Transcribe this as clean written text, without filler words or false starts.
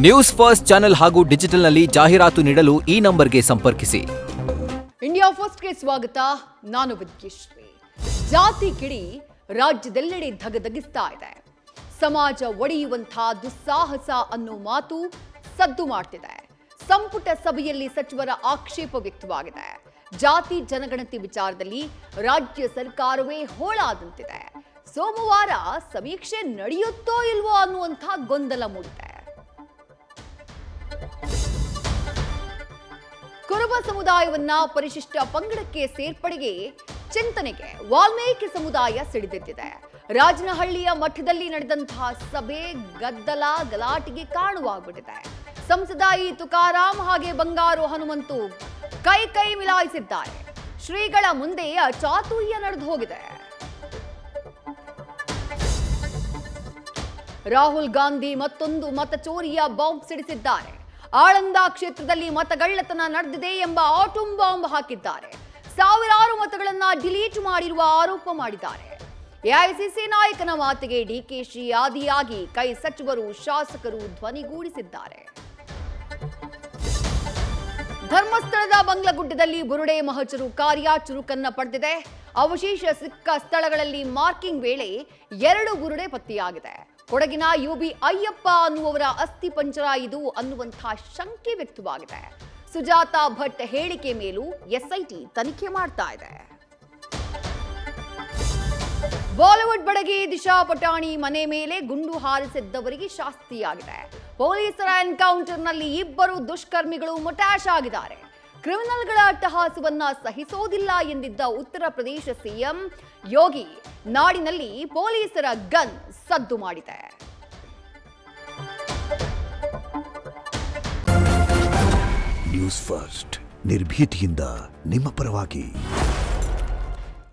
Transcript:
News first channel ಹಾಗೂ ಡಿಜಿಟಲ್ನಲ್ಲಿ ಜಾಹೀರಾತು ನೀಡಲು ಈ ನಂಬರ್ಗೆ ಸಂಪರ್ಕಿಸಿ. ಇಂಡಿಯಾ ಫಸ್ಟ್ಗೆ ಸ್ವಾಗತ. ನಾನು ವಿದ್ಯಶ್ರೀ. ಜಾತಿ ಕಿಡಿ ರಾಜ್ಯದೆಲ್ಲೆಡೆ ಧಗಧಗಿಸ್ತಾ ಇದೆ. ಸಮಾಜ ಒಡೆಯುವಂತಹ ದುಸ್ಸಾಹಸ ಅನ್ನೋ ಮಾತು ಸದ್ದು ಮಾಡ್ತಿದೆ. ಸಂಪುಟ ಸಭೆಯಲ್ಲಿ ಸಚಿವರ ಆಕ್ಷೇಪ ವ್ಯಕ್ತವಾಗಿದೆ. ಜಾತಿ ಜನಗಣತಿ ವಿಚಾರದಲ್ಲಿ ರಾಜ್ಯ ಸರ್ಕಾರವೇ ಹೋಳಾದಂತಿದೆ. ಸೋಮವಾರ ಸಮೀಕ್ಷೆ ನಡೆಯುತ್ತೋ ಇಲ್ವೋ ಅನ್ನುವಂಥ ಗೊಂದಲ ಮೂಡಿದೆ. ಕುರುಬ ಸಮುದಾಯವನ್ನ ಪರಿಶಿಷ್ಟ ಪಂಗಡಕ್ಕೆ ಸೇರ್ಪಡೆಗೆ ಚಿಂತನೆಗೆ ವಾಲ್ಮೀಕಿ ಸಮುದಾಯ ಸಿಡಿದೆದ್ದಿದೆ. ರಾಜನಹಳ್ಳಿಯ ಮಠದಲ್ಲಿ ನಡೆದಂತಹ ಸಭೆ ಗಲಾಟೆಗೆ ಕಾರಣವಾಗ್ಬಿಟ್ಟಿದೆ. ಸಂಸದ ಇ ತುಕಾರಾಂ ಹಾಗೆ ಬಂಗಾರು ಹನುಮಂತು ಕೈ ಮಿಲಾಯಿಸಿದ್ದಾರೆ. ಶ್ರೀಗಳ ಮುಂದೆ ಚಾತುರ್ಯ ನಡೆದು ಹೋಗಿದೆ. ರಾಹುಲ್ ಗಾಂಧಿ ಮತ್ತೊಂದು ಮತಚೋರಿಯ ಬಾಂಬ್ ಸಿಡಿಸಿದ್ದಾರೆ. ಆಳಂದ ಕ್ಷೇತ್ರದಲ್ಲಿ ಮತಗಳ್ಳತನ ನಡೆದಿದೆ ಎಂಬ ಆಟೋಮ್ ಬಾಂಬ್ ಹಾಕಿದ್ದಾರೆ. ಸಾವಿರಾರು ಮತಗಳನ್ನ ಡಿಲೀಟ್ ಮಾಡಿರುವ ಆರೋಪ ಮಾಡಿದ್ದಾರೆ. ಎಐಸಿಸಿ ನಾಯಕನ ಮಾತಿಗೆ ಡಿಕೆಶಿ ಆದಿಯಾಗಿ ಕೈ ಸಚಿವರು ಶಾಸಕರು ಧ್ವನಿಗೂಡಿಸಿದ್ದಾರೆ. ಧರ್ಮಸ್ಥಳದ ಬಂಗ್ಲಗುಡ್ಡದಲ್ಲಿ ಬುರುಡೆ ಮಹಜರು ಕಾರ್ಯ ಚುರುಕನ್ನ ಪಡೆದಿದೆ. ಅವಶೇಷ ಸಿಕ್ಕ ಸ್ಥಳಗಳಲ್ಲಿ ಮಾರ್ಕಿಂಗ್ ವೇಳೆ 2 ಬುರುಡೆ ಪತ್ತೆಯಾಗಿದೆ. ಕೊಡಗಿನ ಯುಬಿ ಅಯ್ಯಪ್ಪ ಅನ್ನುವವರ ಅಸ್ಥಿ ಪಂಜರ ಇದು ಅನ್ನುವಂತಹ ಶಂಕೆ ವ್ಯಕ್ತವಾಗಿದೆ. ಸುಜಾತ ಭಟ್ ಹೇಳಿಕೆ ಮೇಲೂ ಎಸ್ಐಟಿ ತನಿಖೆ ಮಾಡ್ತಾ ಇದೆ. ಬಾಲಿವುಡ್ ಬಡಗಿ ದಿಶಾ ಪಟಾಣಿ ಮನೆ ಮೇಲೆ ಗುಂಡು ಹಾರಿಸಿದ್ದವರಿಗೆ ಶಾಸ್ತಿಯಾಗಿದೆ. ಪೊಲೀಸರ ಎನ್ಕೌಂಟರ್ನಲ್ಲಿ 2 ದುಷ್ಕರ್ಮಿಗಳು ಮೊಟಾಶ್ ಆಗಿದ್ದಾರೆ. ಕ್ರಿಮಿನಲ್ಗಳ ಅಟ್ಟಹಾಸವನ್ನ ಸಹಿಸೋದಿಲ್ಲ ಎಂದಿದ್ದ ಉತ್ತರ ಪ್ರದೇಶ ಸಿಎಂ ಯೋಗಿ ನಾಡಿನಲ್ಲಿ ಪೊಲೀಸರ ಗನ್ ಸದ್ದು ಮಾಡಿದೆ. ನ್ಯೂಸ್ ಫಸ್ಟ್ ನಿರ್ಭೀತಿಯಿಂದ ನಿಮ್ಮ ಪರವಾಗಿ.